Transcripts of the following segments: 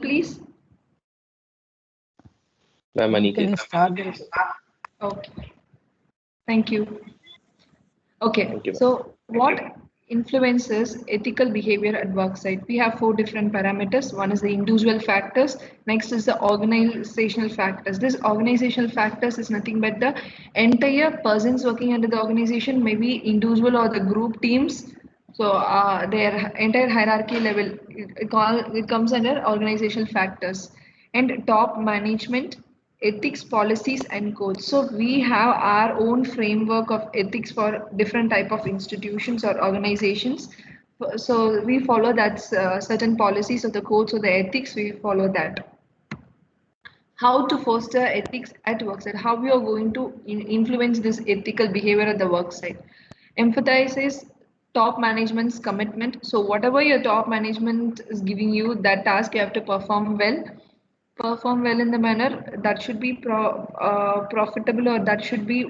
please? Ma'am, Ma'am, can Aniket. you start the Okay, thank you. Okay, Thank you, ma'am. so what influences ethical behavior at work site? We have four different parameters. One is the individual factors. Next is the organizational factors. This organizational factors is nothing but the entire persons working under the organization, maybe individual or the group teams. So their entire hierarchy level, it comes under organizational factors. And top management, ethics policies and codes. So we have our own framework of ethics for different type of institutions or organizations. So we follow that certain policies or the codes or the ethics, we follow that. How to foster ethics at worksite, how we are going to influence this ethical behavior at the worksite. Emphasizes top management's commitment. So whatever your top management is giving you, that task you have to perform well in the manner that should be profitable, or that should be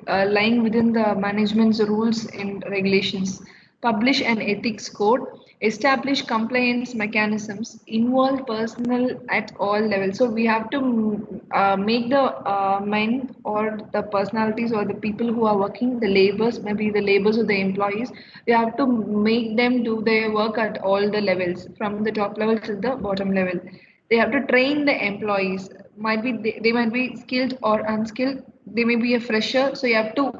lying within the management's rules and regulations. Publish an ethics code, establish compliance mechanisms, involve personnel at all levels. So we have to make the men or the personalities or the people who are working, the laborers, maybe the laborers or the employees, we have to make them do their work at all the levels, from the top level to the bottom level. They have to train the employees. Might be they might be skilled or unskilled. They may be a fresher, so you have to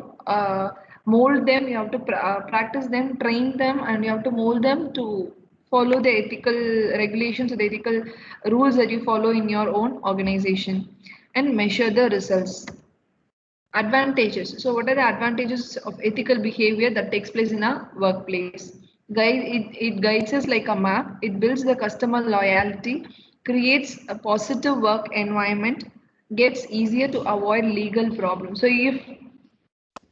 mold them. You have to practice them, train them, and you have to mold them to follow the ethical regulations or the ethical rules that you follow in your own organization, and measure the results. Advantages. So what are the advantages of ethical behavior that takes place in a workplace? It guides us like a map. It builds the customer loyalty, creates a positive work environment, gets easier to avoid legal problems. So if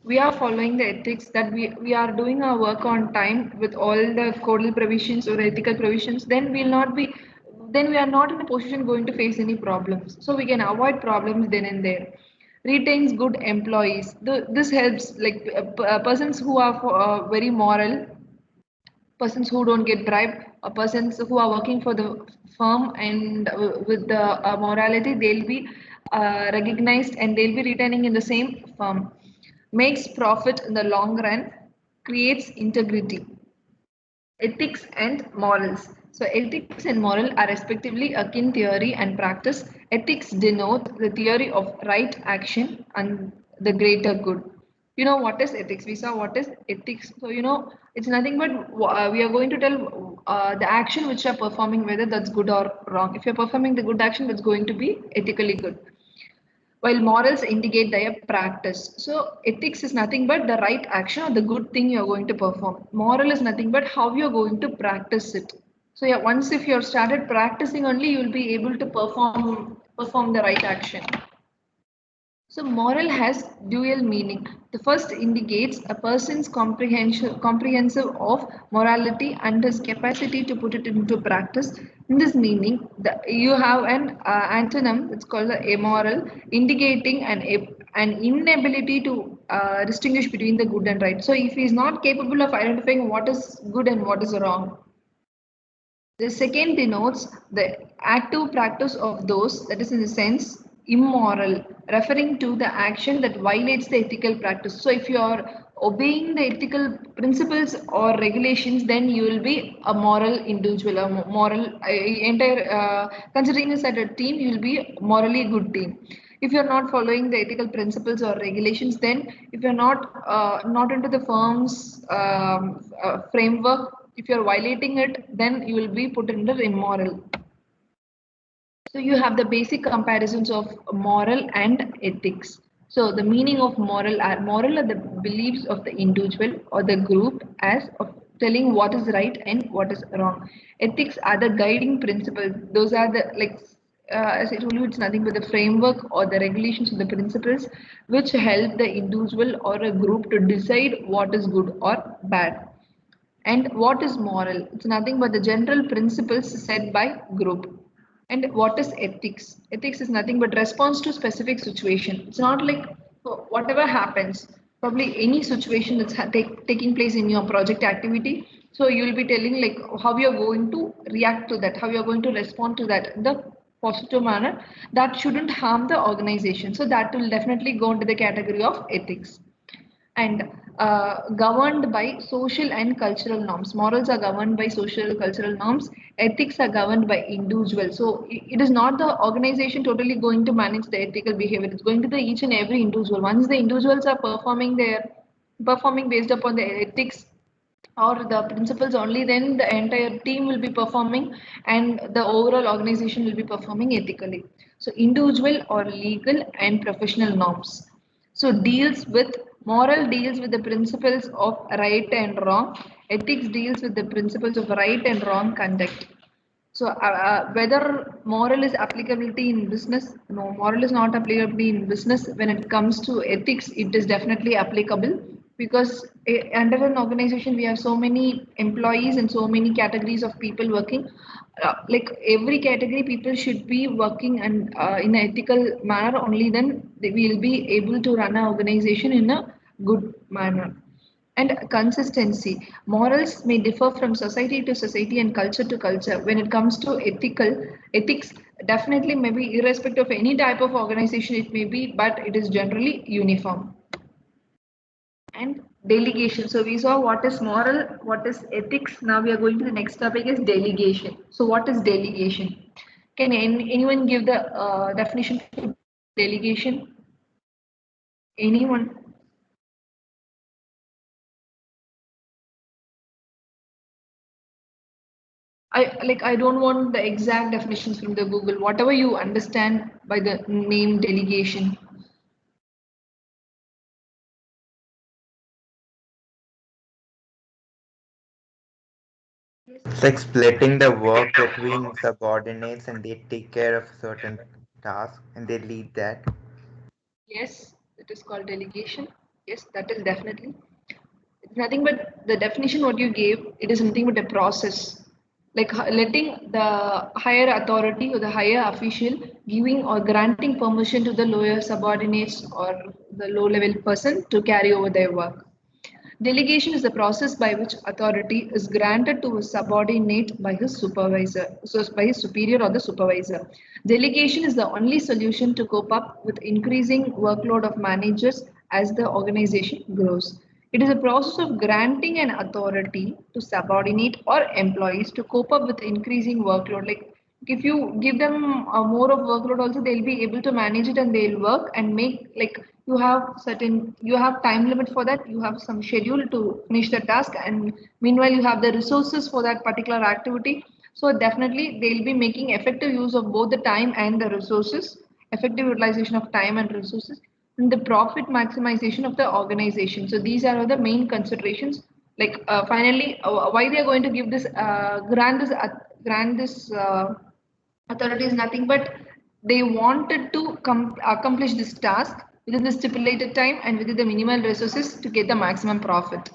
we are following the ethics, that we are doing our work on time with all the codal provisions or ethical provisions, then we are not in a position going to face any problems. So we can avoid problems then and there. Retains good employees. This helps like persons who are very moral, persons who don't get bribed, or persons who are working for the firm and with the morality, they'll be recognized and they'll be retaining in the same firm. Makes profit in the long run, creates integrity. Ethics and morals. So ethics and moral are respectively akin theory and practice. Ethics denote the theory of right action and the greater good. You know what is ethics? We saw what is ethics. So it's nothing but we are going to tell the action which you are performing, whether that's good or wrong. If you're performing the good action, that's going to be ethically good, while morals indicate their practice. So ethics is nothing but the right action or the good thing you're going to perform. Moral is nothing but how you're going to practice it. So yeah, once if you've started practicing only, you'll be able to perform the right action. So moral has dual meaning. The first indicates a person's comprehensive of morality and his capacity to put it into practice. In this meaning, you have an antonym that's called the amoral, indicating an inability to distinguish between the good and right. So if he is not capable of identifying what is good and what is wrong. The second denotes the active practice of those, that is in the sense immoral, referring to the action that violates the ethical practice. So if you are obeying the ethical principles or regulations, then you will be a moral individual, a moral entire considering this as a team, you will be a morally good team. If you're not following the ethical principles or regulations, then if you're not into the firm's framework, if you're violating it, then you will be put under immoral. So you have the basic comparisons of moral and ethics. So the meaning of moral are the beliefs of the individual or the group as of telling what is right and what is wrong. Ethics are the guiding principles. Those are the as I told you, it's nothing but the framework or the regulations or the principles which help the individual or a group to decide what is good or bad. And what is moral? It's nothing but the general principles set by group. And what is ethics? Ethics is nothing but response to specific situation. It's not like whatever happens, probably any situation that's taking place in your project activity. So you will be telling like how you are going to react to that, how you are going to respond to that in the positive manner that shouldn't harm the organization. So that will definitely go into the category of ethics. And governed by social and cultural norms. Morals are governed by social cultural norms. Ethics are governed by individuals. So it is not the organization totally going to manage the ethical behavior. It's going to the each and every individual. Once the individuals are performing based upon the ethics or the principles only, then the entire team will be performing and the overall organization will be performing ethically. So individual or legal and professional norms. So moral deals with the principles of right and wrong. Ethics deals with the principles of right and wrong conduct. So whether moral is applicability in business, no, moral is not applicability in business. When it comes to ethics, it is definitely applicable because under an organization we have so many employees and so many categories of people working. Like every category, people should be working and in an ethical manner. Only then we will be able to run our organization in a good manner. And consistency. Morals may differ from society to society and culture to culture. When it comes to ethics, definitely maybe irrespective of any type of organization it may be, but it is generally uniform. And delegation. So we saw what is moral, what is ethics. Now we are going to the next topic is delegation. So what is delegation? Can anyone give the definition for delegation? Anyone? I don't want the exact definitions from the Google. Whatever you understand by the name delegation. It's like splitting the work between subordinates and they take care of certain tasks and they lead that. Yes, it is called delegation. Yes, that is definitely. It's nothing but the definition what you gave. It is nothing but a process, like letting the higher authority or the higher official giving or granting permission to the lower subordinates or the low level person to carry over their work. Delegation is the process by which authority is granted to a subordinate by his supervisor, so by his superior or the supervisor. Delegation is the only solution to cope up with increasing workload of managers as the organization grows. It is a process of granting an authority to subordinate or employees to cope up with increasing workload. Like if you give them more of workload also they'll be able to manage it and they'll work and make like you have time limit for that, you have some schedule to finish the task, and meanwhile you have the resources for that particular activity. So definitely they'll be making effective use of both the time and the resources, effective utilization of time and resources, and the profit maximization of the organization. So these are the main considerations. Like finally why they are going to give this grant this authority is nothing but they wanted to accomplish this task within the stipulated time and within the minimal resources to get the maximum profit.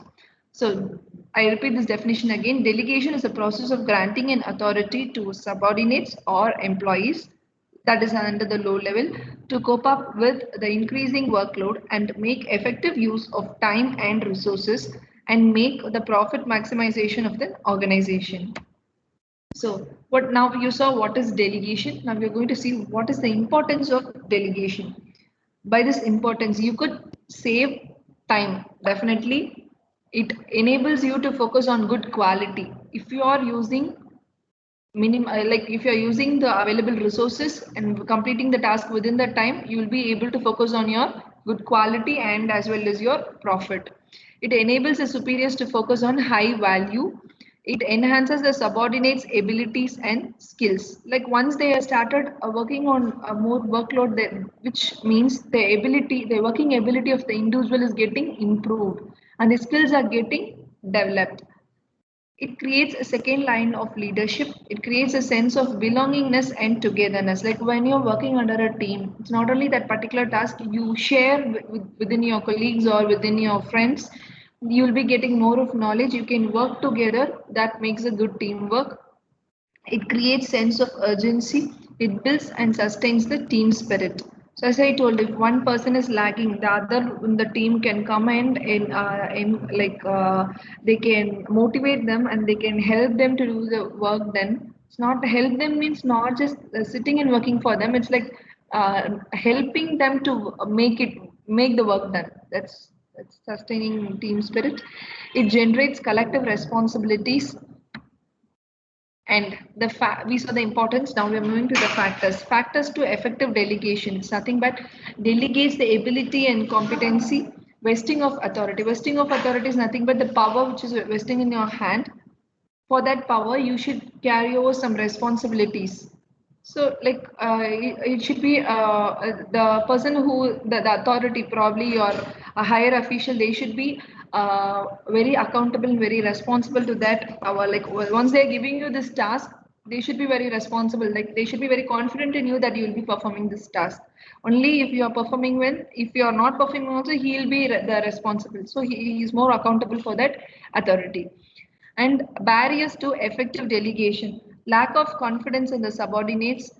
So I repeat this definition again. Delegation is a process of granting an authority to subordinates or employees that is under the low level to cope up with the increasing workload and make effective use of time and resources and make the profit maximization of the organization. So what now you saw what is delegation. Now we are going to see what is the importance of delegation. By this importance, you could save time. Definitely, it enables you to focus on good quality. If you are using like if you're using the available resources and completing the task within the time, you will be able to focus on your good quality and as well as your profit. It enables the superiors to focus on high value. It enhances the subordinates abilities and skills. Like once they have started working on a more workload, which means the working ability of the individual is getting improved and the skills are getting developed. It creates a second line of leadership. It creates a sense of belongingness and togetherness. Like when you're working under a team, it's not only that particular task you share within your colleagues or within your friends. You'll be getting more of knowledge. You can work together. That makes a good teamwork. It creates sense of urgency. It builds and sustains the team spirit. So as I told, if one person is lagging, the other in the team can come and they can motivate them and they can help them to do the work. Then it's not help them means not just sitting and working for them. It's like helping them to make the work done. That's sustaining team spirit. It generates collective responsibilities and we saw the importance. Now we are moving to the factors. Factors to effective delegation. It's nothing but delegates the ability and competency. Vesting of authority. Vesting of authority is nothing but the power which is vesting in your hand. For that power, you should carry over some responsibilities. So, like, it should be the person who the authority, probably or a higher official, they should be very accountable, very responsible to that power. Like, once they're giving you this task, they should be very responsible. Like, they should be very confident in you that you will be performing this task. Only if you are performing well, if you are not performing also, he'll be the responsible. So, he is more accountable for that authority. And barriers to effective delegation, lack of confidence in the subordinates,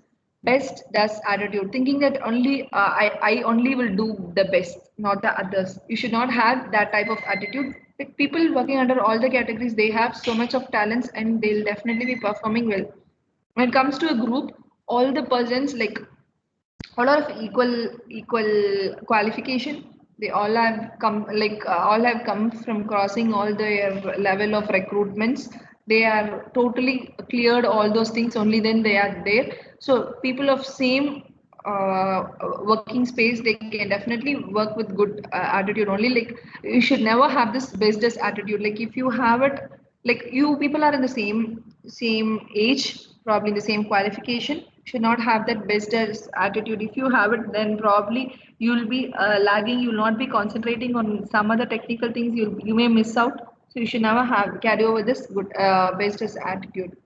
best does attitude, thinking that only I only will do the best, not the others. You should not have that type of attitude. Like, people working under all the categories, they have so much of talents and they'll definitely be performing well. When it comes to a group, all the persons, like, all of equal qualification, they all have come, all have come from crossing all their level of recruitments. They are totally cleared all those things, only then they are there. So people of same working space, they can definitely work with good attitude only. Like, you should never have this business attitude. Like, if you have it, like, you people are in the same age, probably in the same qualification, should not have that business attitude. If you have it, then probably you'll be lagging, you'll not be concentrating on some other technical things, you may miss out. So you should never have carry over this good business attitude.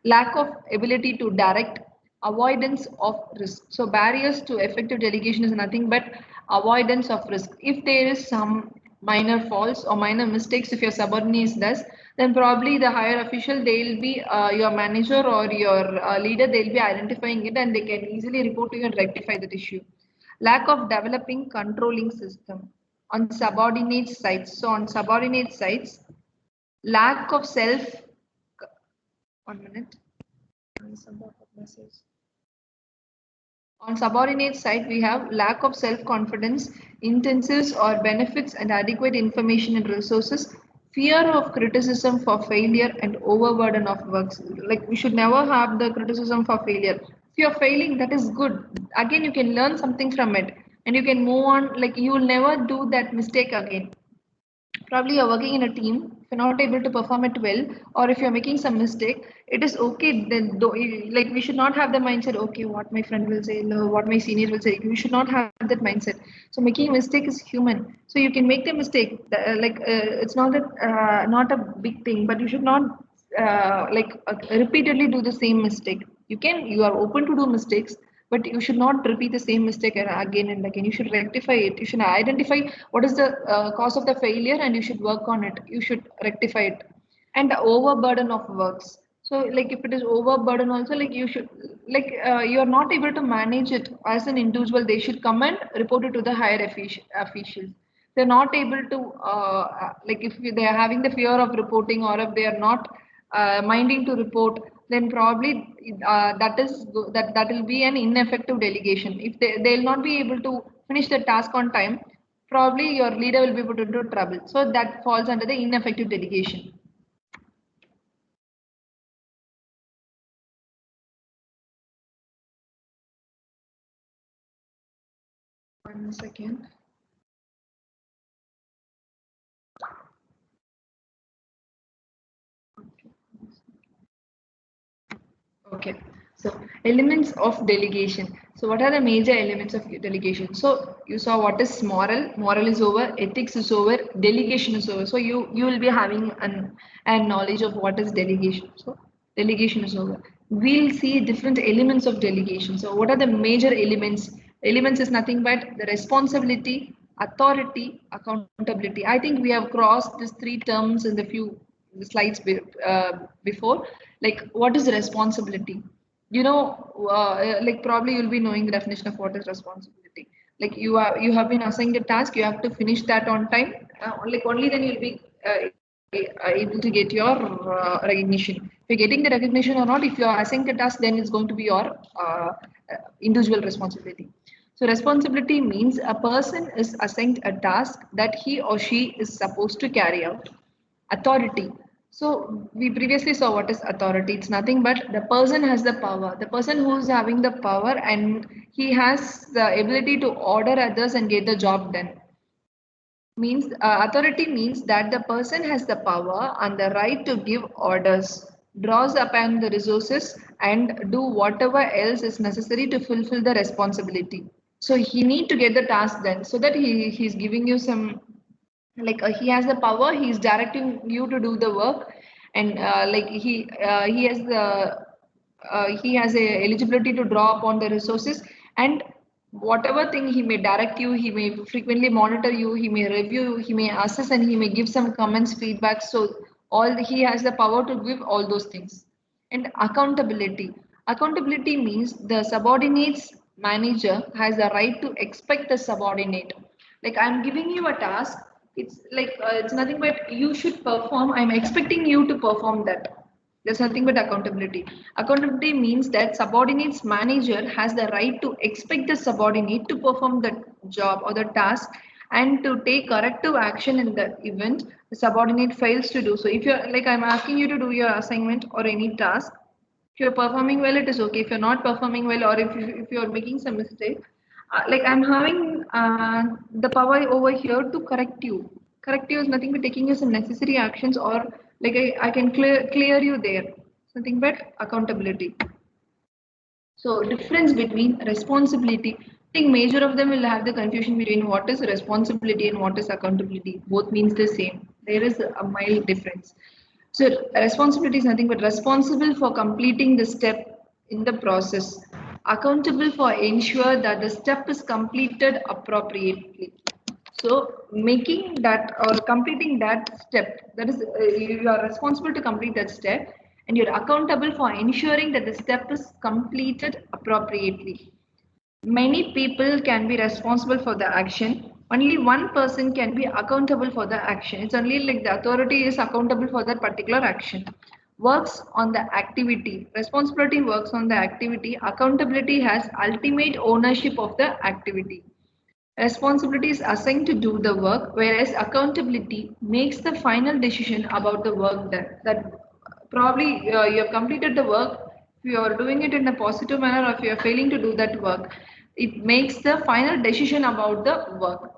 Lack of ability to direct, avoidance of risk. So barriers to effective delegation is nothing but avoidance of risk. If there is some minor faults or minor mistakes, if your subordinate does, then probably the higher official, they'll be your manager or your leader, they'll be identifying it and they can easily report to you and rectify that issue. Lack of developing controlling system on subordinate sites. So on subordinate sites, lack of self, 1 minute. On subordinate side, we have lack of self-confidence, intensives or benefits and adequate information and resources, fear of criticism for failure and overburden of works. Like, we should never have the criticism for failure. If you're failing, that is good. Again, you can learn something from it and you can move on. Like, you will never do that mistake again. Probably you're working in a team, if you're not able to perform it well, or if you're making some mistake, it is okay. Then like, we should not have the mindset, okay, what my friend will say, no, what my senior will say. We should not have that mindset. So making a mistake is human, so you can make the mistake. It's not that not a big thing, but you should not repeatedly do the same mistake. You are open to do mistakes, but you should not repeat the same mistake again and again. You should rectify it. You should identify what is the cause of the failure and you should work on it. You should rectify it. And the overburden of works. So, like, if it is overburden also, like, you should, you are not able to manage it as an individual, they should come and report it to the higher officials. They're not able to if they are having the fear of reporting, or if they are not minding to report, then probably that will be an ineffective delegation. If they'll not be able to finish the task on time, probably your leader will be put into trouble. So that falls under the ineffective delegation. One second. Okay, so elements of delegation. So what are the major elements of delegation? So you saw what is moral. Moral is over. Ethics is over. Delegation is over. So you will be having an knowledge of what is delegation. So delegation is over. We'll see different elements of delegation. So what are the major elements? Elements is nothing but the responsibility, authority, accountability. I think we have crossed these three terms in the few slides before. Like, what is responsibility? you know, like probably you'll be knowing the definition of what is responsibility. Like you have been assigned a task, you have to finish that on time. Like only then you'll be able to get your recognition. If you're getting the recognition or not, if you're assigned a task, then it's going to be your individual responsibility. So responsibility means a person is assigned a task that he or she is supposed to carry out. Authority. So we previously saw what is authority. It's nothing but the person has the power. The person who is having the power and he has the ability to order others and get the job done. Means authority means that the person has the power and the right to give orders, draws upon the resources and do whatever else is necessary to fulfill the responsibility. So he need to get the task done so that he's giving you some, like he has the power, he's directing you to do the work, and like he has a eligibility to draw upon the resources, and whatever thing he may direct you, he may frequently monitor you, he may review, he may assess, and he may give some comments, feedback. So he has the power to give all those things. And accountability. Accountability means the subordinate's manager has the right to expect the subordinate. Like I'm giving you a task, it's like it's nothing but you should perform. I'm expecting you to perform that. There's nothing but accountability. Accountability means that subordinate's manager has the right to expect the subordinate to perform the job or the task and to take corrective action in the event the subordinate fails to do so. If you're like I'm asking you to do your assignment or any task, if you're performing well, it is okay. If you're not performing well, or if you're making some mistake, like I'm having the power over here to correct you. Correct you is nothing but taking you some necessary actions, or like I can clear you there. It's nothing but accountability. So difference between responsibility. I think major of them will have the confusion between what is responsibility and what is accountability. Both means the same. There is a mild difference. So responsibility is nothing but responsible for completing the step in the process. Accountable for ensure that the step is completed appropriately. So making that or completing that step, that is, you are responsible to complete that step, and you're accountable for ensuring that the step is completed appropriately. Many people can be responsible for the action. Only one person can be accountable for the action. It's only like the authority is accountable for that particular action. Works on the activity. Responsibility works on the activity. Accountability has ultimate ownership of the activity. Responsibility is assigned to do the work, whereas accountability makes the final decision about the work done. That probably you have completed the work. If you are doing it in a positive manner, or if you are failing to do that work, it makes the final decision about the work.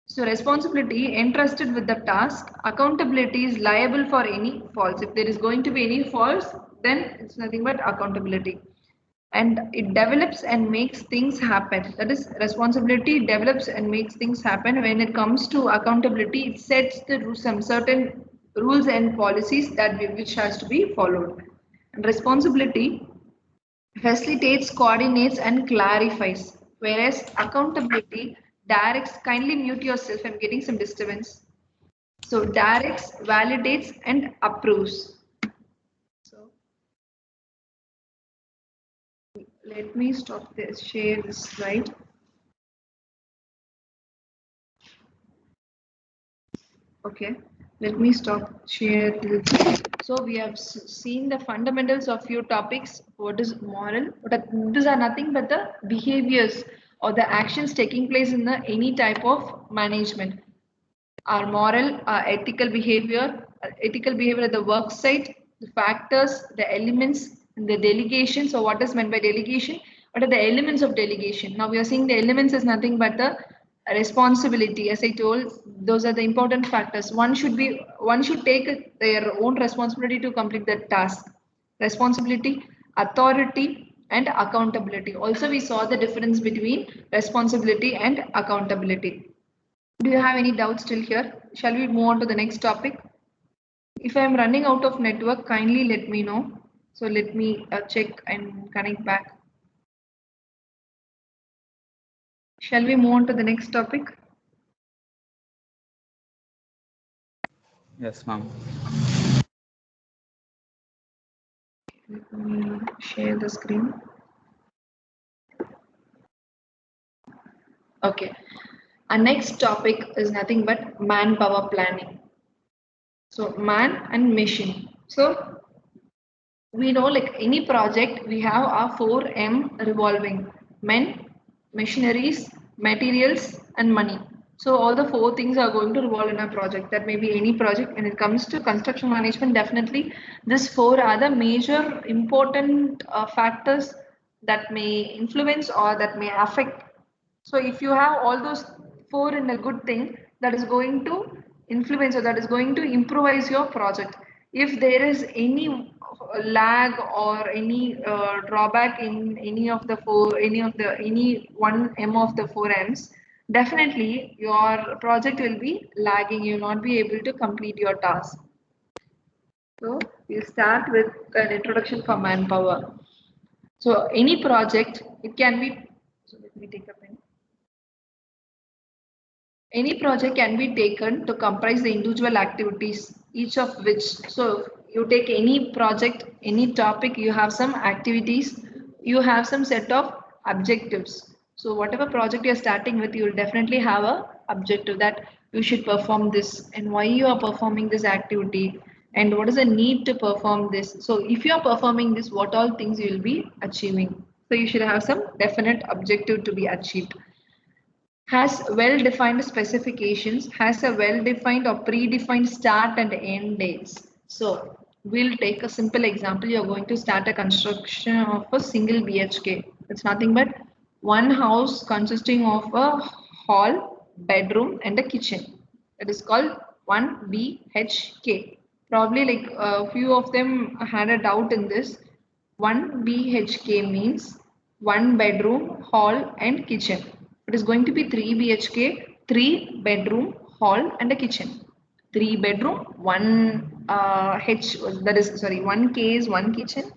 So responsibility entrusted with the task, accountability is liable for any faults. If there is going to be any faults, then it's nothing but accountability. And it develops and makes things happen. That is, responsibility develops and makes things happen. When it comes to accountability, it sets the rules, some certain rules and policies which has to be followed. And responsibility facilitates, coordinates, and clarifies. Whereas accountability directs, kindly mute yourself, I'm getting some disturbance. So directs, validates, and approves. So let me stop this, share this slide. Okay, let me stop share this. So we have seen the fundamentals of few topics. What is moral? These are nothing but the behaviors or the actions taking place in the any type of management. Our moral, ethical behavior at the work site, the factors, the elements, and the delegation. So what is meant by delegation? What are the elements of delegation? Now we are seeing the elements is nothing but the responsibility. As I told, those are the important factors. One should take their own responsibility to complete the task. Responsibility, authority, and accountability. Also, we saw the difference between responsibility and accountability. Do you have any doubts still here? Shall we move on to the next topic? If I am running out of network, kindly let me know. So let me check and connect back. Shall we move on to the next topic? Yes, ma'am. Let me share the screen. Okay. Our next topic is nothing but manpower planning. So man and machine. So we know like any project we have our 4M revolving: men, machineries, materials and money. So all the four things are going to revolve in a project. That may be any project. When it comes to construction management, definitely these four are the major important factors that may influence or that may affect. So if you have all those four in a good thing, that is going to influence or that is going to improvise your project. If there is any lag or any drawback in any of the four, any one M of the four M's, definitely your project will be lagging. You will not be able to complete your task. So we'll start with an introduction for manpower. So any project, it can be. So let me take a pen. Any project can be taken to comprise the individual activities, each of which, so you take any project, any topic, you have some activities, you have some set of objectives. So whatever project you're starting with, you will definitely have a objective that you should perform this and why you are performing this activity and what is the need to perform this. So if you are performing this, what all things you will be achieving. So you should have some definite objective to be achieved. Has well-defined specifications, has a well-defined or predefined start and end dates. So we'll take a simple example. You're going to start a construction of a single BHK. It's nothing but one house consisting of a hall, bedroom and a kitchen. It is called 1 BHK. Probably like a few of them had a doubt in this. 1 BHK means one bedroom, hall and kitchen. It is going to be 3 BHK, 3 bedroom, hall and a kitchen. 3 bedroom, 1 that is sorry, 1 K is 1 kitchen,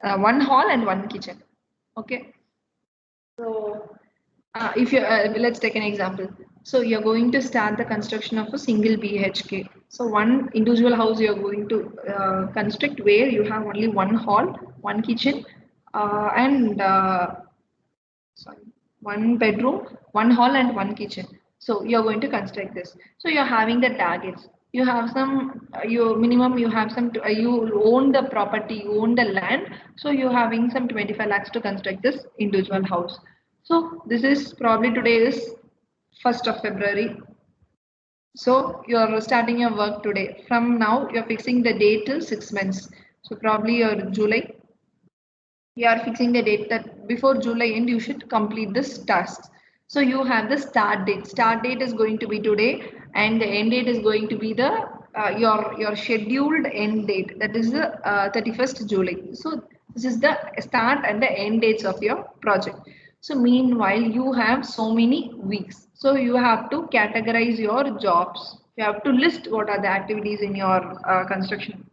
1 hall and 1 kitchen. Okay. So if you let's take an example. So you're going to start the construction of a single BHK. So one individual house you're going to construct where you have only one hall, one kitchen, and sorry, one bedroom, one hall, and one kitchen. So you're going to construct this. So you're having the targets. You have some, you minimum, you have some, you own the property, you own the land. So you're having some 25 lakhs to construct this individual house. So this is probably today is 1st of February. So you're starting your work today. From now, you're fixing the date till 6 months. So probably your July, you are fixing the date that before July end you should complete this task. So you have the start date. Start date is going to be today, and the end date is going to be the your scheduled end date. That is the 31st July. So this is the start and the end dates of your project. So meanwhile you have so many weeks. So you have to categorize your jobs. You have to list what are the activities in your construction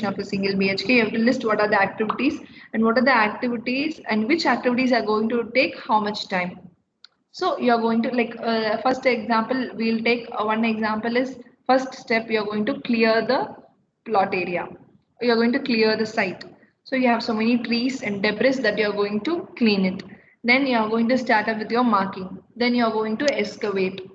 of a single BHK. You have to list what are the activities and what are the activities and which activities are going to take how much time. So you are going to like first example, we'll take one example is first step, you are going to clear the plot area. You are going to clear the site. So you have so many trees and debris that you are going to clean it. Then you are going to start up with your marking. Then you are going to excavate.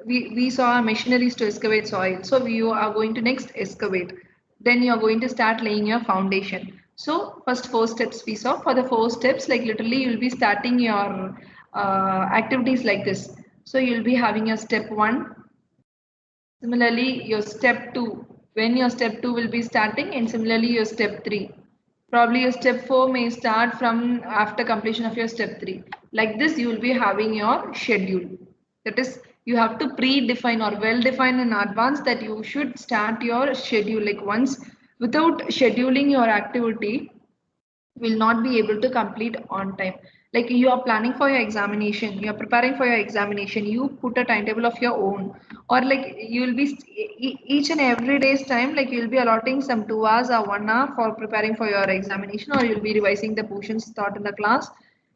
We saw machineries to excavate soil. So you are going to next excavate. Then you are going to start laying your foundation. So first four steps we saw. For the four steps, like literally you'll be starting your activities like this. So you'll be having your step one. Similarly, your step two. When your step two will be starting, and similarly your step three. Probably your step four may start from after completion of your step three. Like this, you will be having your schedule. That is, you have to predefine or well define in advance that you should start your schedule. Like once without scheduling your activity, will not be able to complete on time. Like you are planning for your examination, you are preparing for your examination, you put a timetable of your own, or like you will be each and every day's time, like you will be allotting some 2 hours or 1 hour for preparing for your examination, or you'll be revising the portions taught in the class.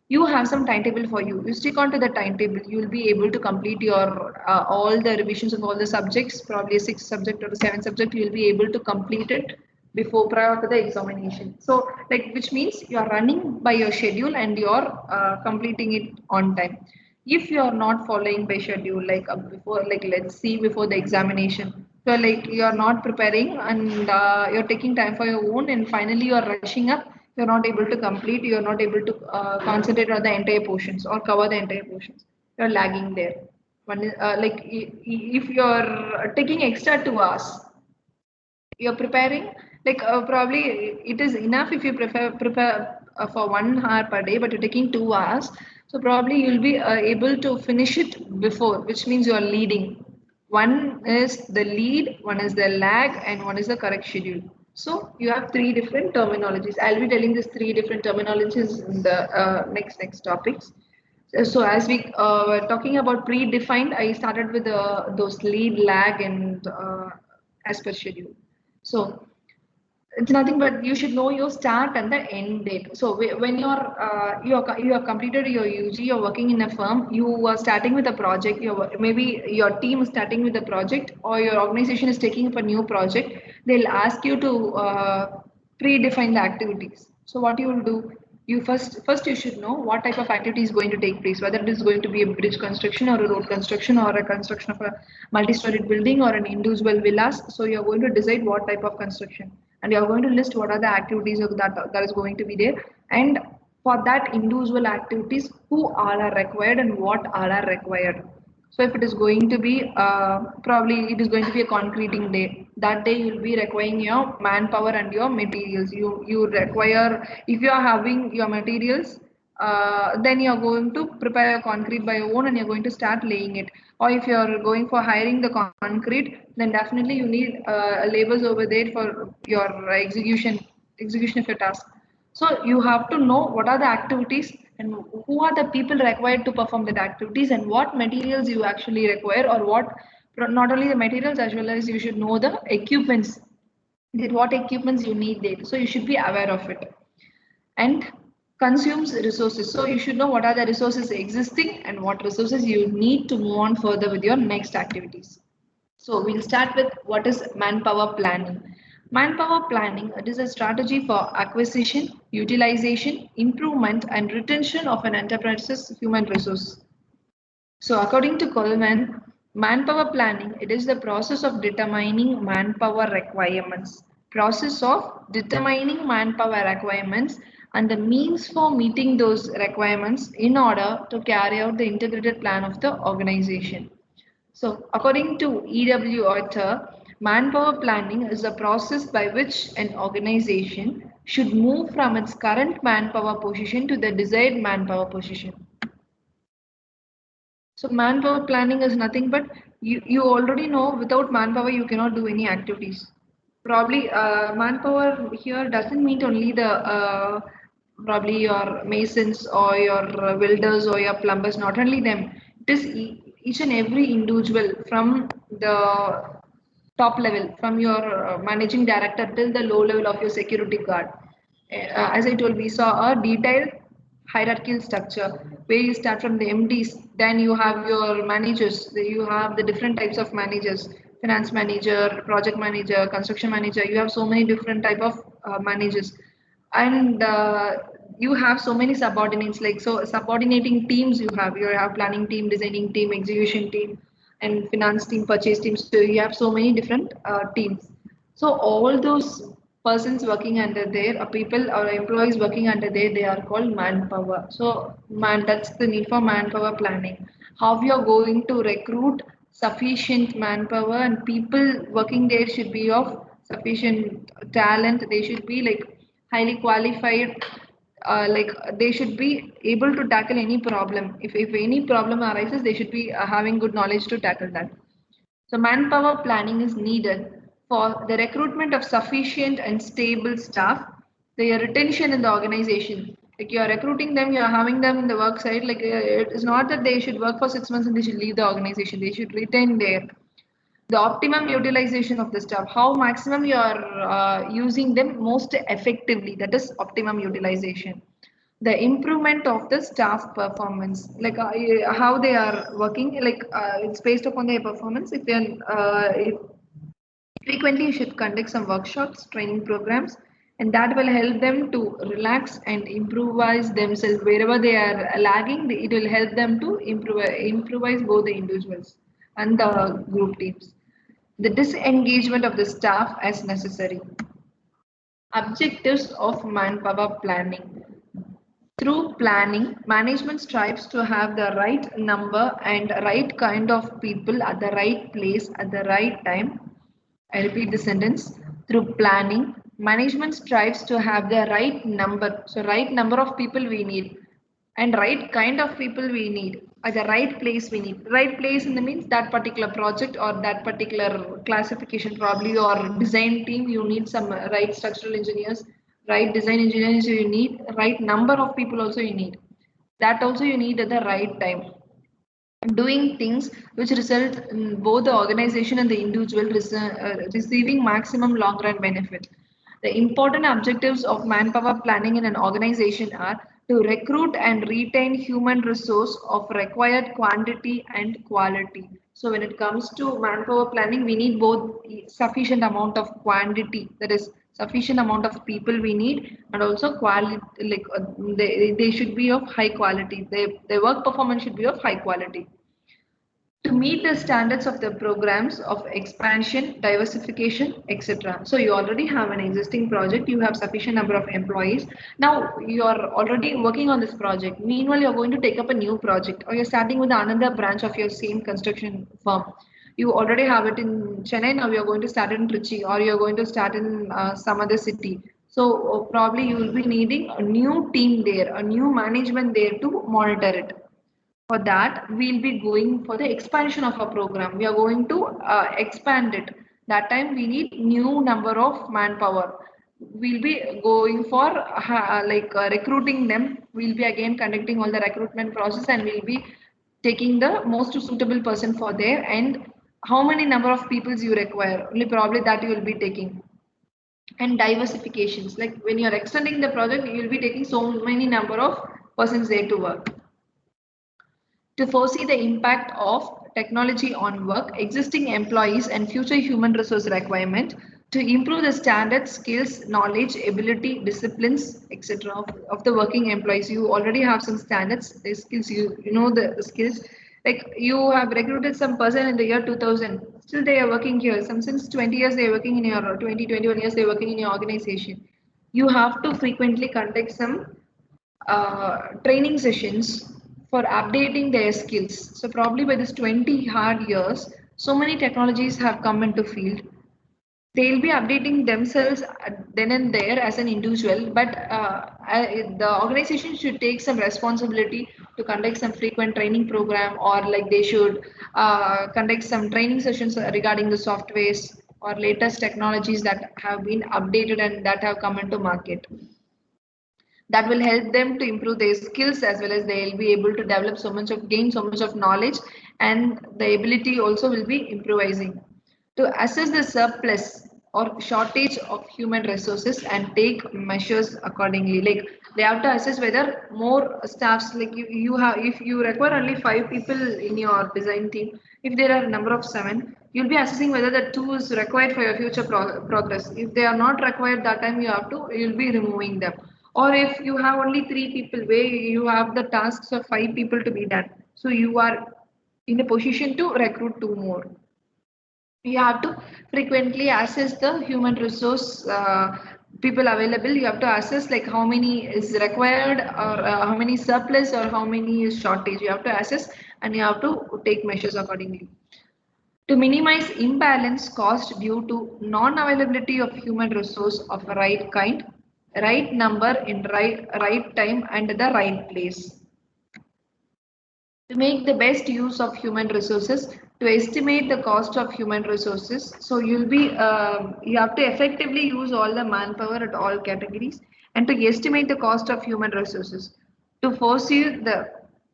You have some timetable for you. You stick on to the timetable. You will be able to complete your all the revisions of all the subjects. Probably a 6 subject or a 7 subject. You will be able to complete it before prior to the examination. So like which means you are running by your schedule and you are completing it on time. If you are not following by schedule, like before, like let's see before the examination, so like you are not preparing and you're taking time for your own, and finally you are rushing up. You're not able to complete. You're not able to concentrate on the entire portions or cover the entire portions. You're lagging there. One is, like if you're taking extra 2 hours, you're preparing, like probably it is enough if you prepare for 1 hour per day, but you're taking 2 hours, so probably you'll be able to finish it before, which means you're leading. One is the lead, one is the lag, and one is the correct schedule. So you have three different terminologies. I'll be telling these three different terminologies in the next topics. So as we were talking about predefined, I started with those lead, lag, and as per schedule. So it's nothing but you should know your start and the end date. So when you have completed your UG, you're working in a firm, you are starting with a project. Maybe your team is starting with a project, or your organization is taking up a new project. They'll ask you to predefine the activities. So what you will do? You first you should know what type of activity is going to take place, whether it is going to be a bridge construction or a road construction or a construction of a multi-storied building or an individual villas. So you're going to decide what type of construction, and you're going to list what are the activities that is going to be there, and for that individual activities, who all are required and what all are required. So if it is going to be probably it is going to be a concreting day. That day you'll be requiring your manpower and your materials. You require, if you are having your materials, then you are going to prepare your concrete by your own and you're going to start laying it. Or if you are going for hiring the concrete, then definitely you need labors over there for your execution of your task. So you have to know what are the activities and who are the people required to perform that activities, and what materials you actually require, or what, not only the materials, as well as you should know the equipments, that what equipments you need there. So you should be aware of it. And consumes resources. So you should know what are the resources existing and what resources you need to move on further with your next activities. So we'll start with what is manpower planning. Manpower planning, it is a strategy for acquisition, utilization, improvement, and retention of an enterprise's human resource. So according to Coleman, manpower planning, it is the process of determining manpower requirements. Process of determining manpower requirements and the means for meeting those requirements in order to carry out the integrated plan of the organization. So, according to E.W. Euter, manpower planning is a process by which an organization should move from its current manpower position to the desired manpower position. So, manpower planning is nothing but you already know without manpower you cannot do any activities. Probably manpower here doesn't mean only the probably your masons or your welders or your plumbers, not only them. It is each and every individual from the top level, from your managing director till the low level of your security guard. As I told, we saw a detailed hierarchical structure where you start from the MDs, then you have your managers, you have the different types of managers, finance manager, project manager, construction manager. You have so many different type of managers, and you have so many subordinates, like so subordinating teams. You have planning team, designing team, execution team, and finance team, purchase team. So you have so many different teams. So all those persons working under there, people or employees working under there, they are called manpower. So that's the need for manpower planning. How you are going to recruit sufficient manpower, and people working there should be of sufficient talent. They should be like highly qualified, like they should be able to tackle any problem. If any problem arises, they should be having good knowledge to tackle that. So manpower planning is needed for the recruitment of sufficient and stable staff, their retention in the organization. Like you are recruiting them, you are having them in the work site. Like it is not that they should work for 6 months and they should leave the organization. They should retain there. The optimum utilization of the staff, how maximum you are using them most effectively, that is optimum utilization. The improvement of the staff performance, like how they are working, like it's based upon their performance. If Frequently, you should conduct some workshops, training programs, and that will help them to relax and improvise themselves wherever they are lagging. It will help them to improvise both the individuals and the group teams. The disengagement of the staff as necessary. Objectives of manpower planning. Through planning, management strives to have the right number and right kind of people at the right place at the right time. I repeat the sentence. Through planning, management strives to have the right number. So, right number of people we need and right kind of people we need at the right place we need. Right place in the means that particular project or that particular classification probably or design team you need some right structural engineers, right design engineers you need, right number of people also you need. That also you need at the right time doing things which result in both the organization and the individual receiving maximum long run benefit. The important objectives of manpower planning in an organization are to recruit and retain human resource of required quantity and quality. So when it comes to manpower planning, we need both sufficient amount of quantity, that is sufficient amount of people we need, and also quality, like they should be of high quality. Their work performance should be of high quality to meet the standards of the programs of expansion, diversification, etc. So you already have an existing project, you have sufficient number of employees. Now you are already working on this project. Meanwhile, you're going to take up a new project or you're starting with another branch of your same construction firm. You already have it in Chennai, now you're going to start it in Trichy or you're going to start in some other city. So probably you will be needing a new team there, a new management there to monitor it. For that, we'll be going for the expansion of a program. We are going to expand it. That time we need new number of manpower. We'll be going for recruiting them. We'll be again conducting all the recruitment process and we'll be taking the most suitable person for there and how many number of peoples you require. Only probably that you will be taking. And diversifications, like when you're extending the project, you will be taking so many number of persons there to work to foresee the impact of technology on work, existing employees, and future human resource requirement, to improve the standards, skills, knowledge, ability, disciplines, etc. Of the working employees. You already have some standards, the skills, you know the skills. Like you have recruited some person in the year 2000, still they are working here. Some since 20 years they are working in your 21 years they are working in your organization. You have to frequently conduct some training sessions for updating their skills. So probably by this 20 hard years, so many technologies have come into field. They'll be updating themselves then and there as an individual, but the organization should take some responsibility to conduct some frequent training program or like they should conduct some training sessions regarding the softwares or latest technologies that have been updated and that have come into market that will help them to improve their skills as well as they'll be able to develop so much of gain so much of knowledge and the ability also will be improvising to assess the surplus or shortage of human resources and take measures accordingly. Like they have to assess whether more staffs, like you have, if you require only 5 people in your design team, if there are a number of 7, you'll be assessing whether the 2 is required for your future progress. If they are not required that time, you'll be removing them. Or if you have only 3 people where you have the tasks of 5 people to be done, so you are in a position to recruit 2 more. You have to frequently assess the human resource people available. You have to assess like how many is required or how many surplus or how many is shortage. You have to assess and you have to take measures accordingly. To minimize imbalance caused due to non-availability of human resource of the right kind, right number in right time and the right place. To make the best use of human resources, to estimate the cost of human resources. So you have to effectively use all the manpower at all categories and to estimate the cost of human resources. To foresee the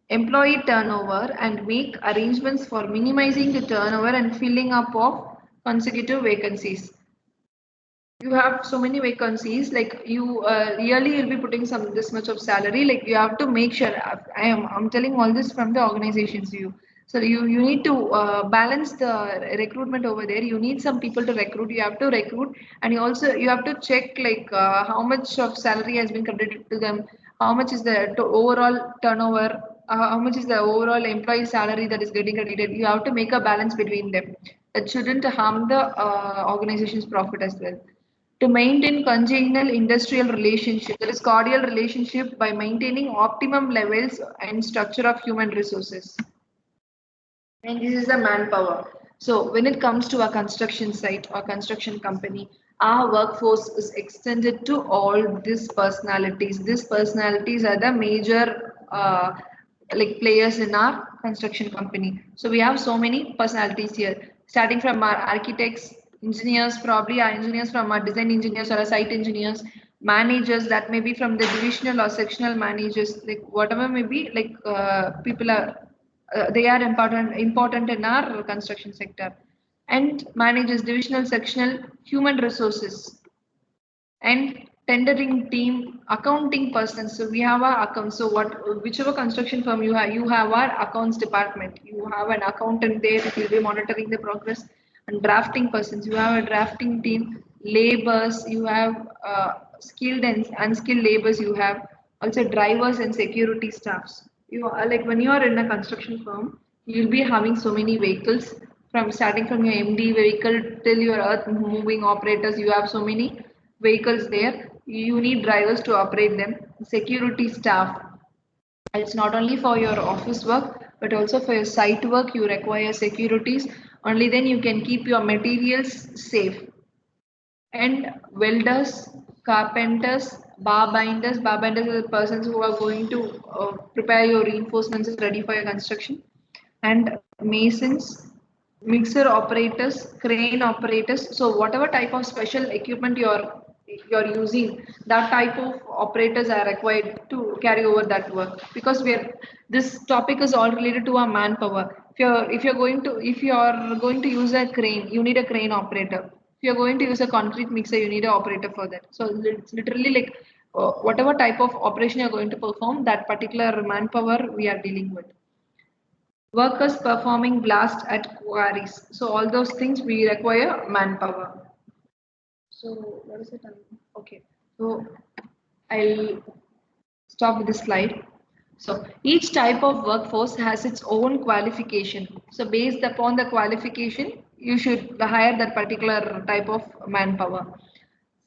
employee turnover and make arrangements for minimizing the turnover and filling up of consecutive vacancies. You have so many vacancies, like you yearly you'll be putting some this much of salary, like you have to make sure I'm telling all this from the organization's view. So you need to balance the recruitment over there. You need some people to recruit. You have to recruit, and you have to check like how much of salary has been credited to them, how much is the overall turnover, how much is the overall employee salary that is getting credited. You have to make a balance between them. It shouldn't harm the organization's profit as well. To maintain congenial industrial relationship, that is cordial relationship by maintaining optimum levels and structure of human resources. And this is the manpower. So when it comes to a construction site or construction company, our workforce is extended to all these personalities. These personalities are the major like players in our construction company. So we have so many personalities here, starting from our architects, engineers, probably our engineers from our design engineers or our site engineers, managers that may be from the divisional or sectional managers, like whatever may be, like people are they are important in our construction sector, and manages divisional sectional human resources and tendering team, accounting person. So we have our accounts. So whichever construction firm you have our accounts department. You have an accountant there who will be monitoring the progress, and drafting persons. You have a drafting team, laborers. You have skilled and unskilled laborers. You have also drivers and security staffs. You are like when you are in a construction firm, you'll be having so many vehicles from starting from your MD vehicle till your earth moving operators. You have so many vehicles there. You need drivers to operate them, security staff. It's not only for your office work but also for your site work. You require securities. Only then you can keep your materials safe. And welders, carpenters, bar binders. Bar binders are the persons who are going to prepare your reinforcements ready for your construction. And masons, mixer operators, crane operators. So whatever type of special equipment you're using, that type of operators are required to carry over that work, because this topic is all related to our manpower. If you're going to use a crane, you need a crane operator. If you're going to use a concrete mixer, you need an operator for that. So it's literally like whatever type of operation you're going to perform, that particular manpower we are dealing with. Workers performing blast at quarries. So all those things we require manpower. So what is it? Okay. So I'll stop with this slide. So each type of workforce has its own qualification. So based upon the qualification, you should hire that particular type of manpower.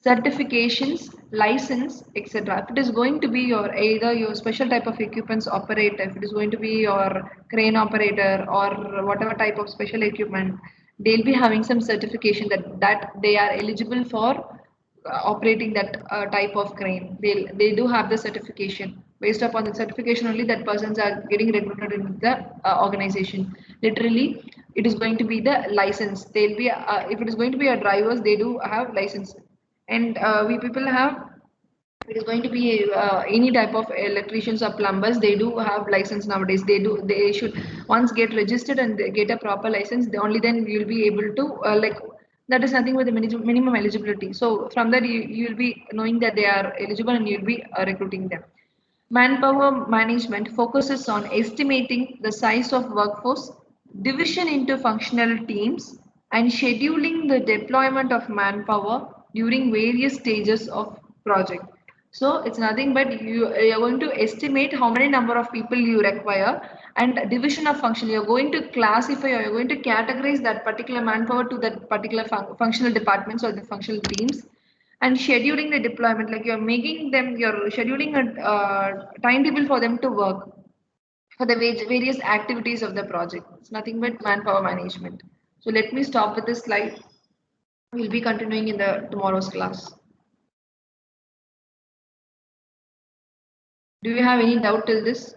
Certifications, license, etc. If it is going to be your either your special type of equipments operator, if it is going to be your crane operator or whatever type of special equipment, they'll be having some certification that they are eligible for operating that type of crane. They do have the certification. Based upon the certification only, that persons are getting recruited in the organization. Literally, it is going to be the license. They'll be if it is going to be a drivers, they do have license, and we people have. It is going to be any type of electricians or plumbers. They do have license nowadays. They should once get registered and they get a proper license. Only then you'll be able to like that is nothing but the minimum eligibility. So from that you'll be knowing that they are eligible and you'll be recruiting them. Manpower management focuses on estimating the size of workforce, division into functional teams, and scheduling the deployment of manpower during various stages of project. So it's nothing but you're going to estimate how many number of people you require, and division of function. You're going to classify or you're going to categorize that particular manpower to that particular functional departments or the functional teams, and scheduling the deployment, like you're scheduling a timetable for them to work for the various activities of the project. It's nothing but manpower management. So let me stop with this slide. We'll be continuing in the tomorrow's class. Do you have any doubt till this?